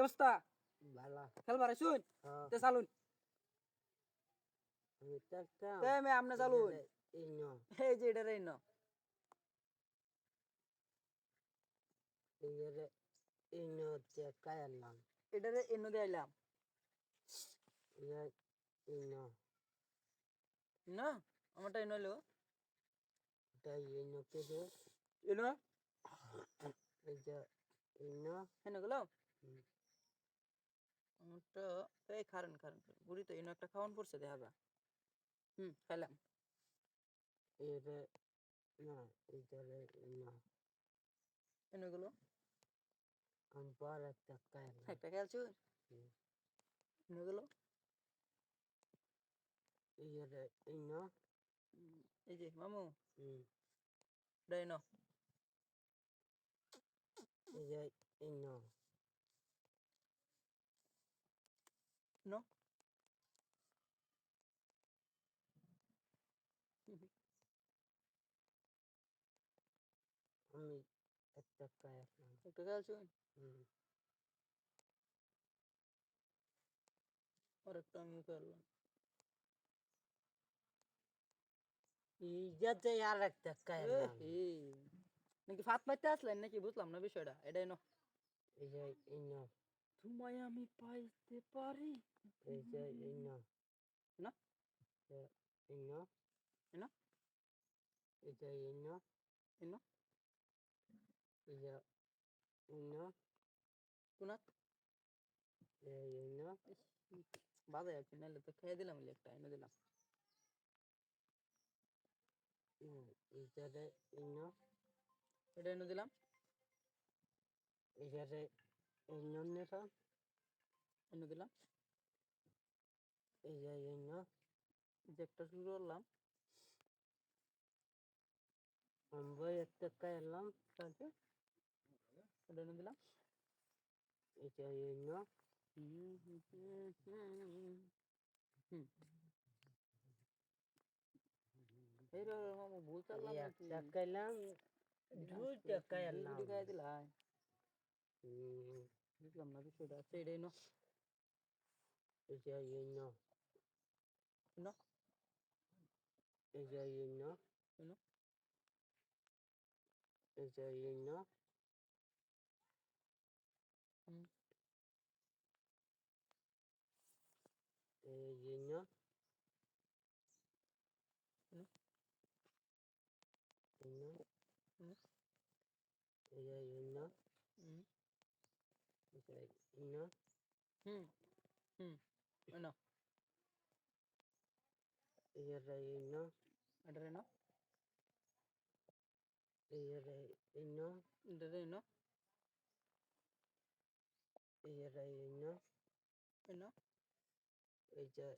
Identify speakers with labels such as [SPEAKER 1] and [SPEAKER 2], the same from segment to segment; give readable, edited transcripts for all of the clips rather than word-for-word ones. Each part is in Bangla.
[SPEAKER 1] অবস্থা?
[SPEAKER 2] ভালো।
[SPEAKER 1] খেলবার আইছুন?
[SPEAKER 2] হ্যাঁ।
[SPEAKER 1] তে চালুন।
[SPEAKER 2] আমি চাচ্ছাম
[SPEAKER 1] তে মে আমনে চালুন।
[SPEAKER 2] ইনো
[SPEAKER 1] এই যে এটা রেন।
[SPEAKER 2] ইয়ে ইনো চেকাইলাম
[SPEAKER 1] এটা রে এন্ন দিয়ে আইলাম।
[SPEAKER 2] ইয়ে ইনো
[SPEAKER 1] না আমারটা এন্ন হলো।
[SPEAKER 2] তাই ইনো কে দে
[SPEAKER 1] এন্ন
[SPEAKER 2] এই যে ইনো
[SPEAKER 1] হেন গেল। আমারটা এই খারেন বুড়ি তো এন্ন একটা খাওয়ান পড়ছে দেখাবা। খাইলাম।
[SPEAKER 2] এরে না এইটারে ইনো
[SPEAKER 1] এন্ন গেল।
[SPEAKER 2] আমি পর একটা কাইলাম
[SPEAKER 1] একটা খেলছুন? এন্ন গেল।
[SPEAKER 2] ইয়ে ইনো
[SPEAKER 1] এই যে মামু
[SPEAKER 2] হুম
[SPEAKER 1] এটা এন্ন।
[SPEAKER 2] ইয়ে ইনো
[SPEAKER 1] এন্ন।
[SPEAKER 2] আমি একটা কাইলাম
[SPEAKER 1] একটা খেলছুন? আর একটা আমি খেললাম।
[SPEAKER 2] ইজাতে আর একটা কাইলাম
[SPEAKER 1] নাকি ফাত পাইতে আসলেন নাকি বুঝলাম না বিষয়টা। এটাই ন।
[SPEAKER 2] ইয়ে ইনো
[SPEAKER 1] তোমায় আমি পাইতে পারি
[SPEAKER 2] এই যে ইনো
[SPEAKER 1] না
[SPEAKER 2] ইনো
[SPEAKER 1] না
[SPEAKER 2] এই যে ইনো
[SPEAKER 1] না
[SPEAKER 2] এই যে ইনো
[SPEAKER 1] কোনাত
[SPEAKER 2] এই ইনো
[SPEAKER 1] বাজে আর কি নাহলে তো খেয়ে দিলাম একটা এনে দিলাম।
[SPEAKER 2] ইজারে ইনো
[SPEAKER 1] এটা এনে দিলাম।
[SPEAKER 2] ইজারে ইনো নেতা
[SPEAKER 1] এনে দিলাম।
[SPEAKER 2] এই যে ইনো
[SPEAKER 1] যে একটা শুরু করলাম।
[SPEAKER 2] আমরা একটা কাইলাম
[SPEAKER 1] তাকে এটা এনে দিলাম।
[SPEAKER 2] এই যে ইনো
[SPEAKER 1] এই রে মামু ভুল চাললাম নাকি?
[SPEAKER 2] একটা কাইলাম দুইটা কাইলাম
[SPEAKER 1] বুড়ি খাই দিলাই। বুঝলাম না বিষয়টা। আচ্ছা এটাই ন।
[SPEAKER 2] এই যে ইনো
[SPEAKER 1] ন
[SPEAKER 2] এই যে ইনো
[SPEAKER 1] ন
[SPEAKER 2] এই যে ইনো এই ইনো
[SPEAKER 1] ন
[SPEAKER 2] ইনো
[SPEAKER 1] ন
[SPEAKER 2] এই যে ইনো এই যে ইনো
[SPEAKER 1] হুম হুম ন
[SPEAKER 2] এই যে ইনো
[SPEAKER 1] এটা রে ন
[SPEAKER 2] এই যে ইনো
[SPEAKER 1] এটা রে ন
[SPEAKER 2] এই যে ইনো
[SPEAKER 1] ন
[SPEAKER 2] এই যে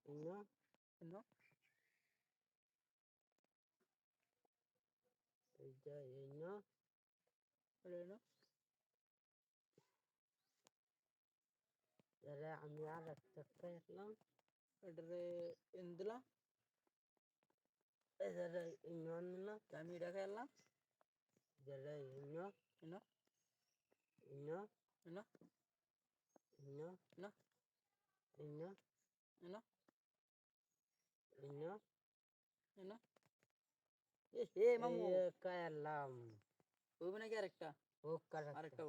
[SPEAKER 2] ইনো
[SPEAKER 1] ন
[SPEAKER 2] এই যে ইনো
[SPEAKER 1] এটা ন
[SPEAKER 2] এরে আমি আর একটা কাইলাম
[SPEAKER 1] এটা রে এনে দিলাম।
[SPEAKER 2] এই যে ইনো নিলাম
[SPEAKER 1] আমি এটা খেললাম।
[SPEAKER 2] যে ইনো
[SPEAKER 1] ন
[SPEAKER 2] ইনো
[SPEAKER 1] ন
[SPEAKER 2] ইনো
[SPEAKER 1] ন
[SPEAKER 2] ইনো
[SPEAKER 1] ন
[SPEAKER 2] ইনো
[SPEAKER 1] ন এ
[SPEAKER 2] এই
[SPEAKER 1] মামু
[SPEAKER 2] কাইলাম
[SPEAKER 1] ওই নাকি আরেকটা
[SPEAKER 2] ও কারেক্ট
[SPEAKER 1] আরেকটা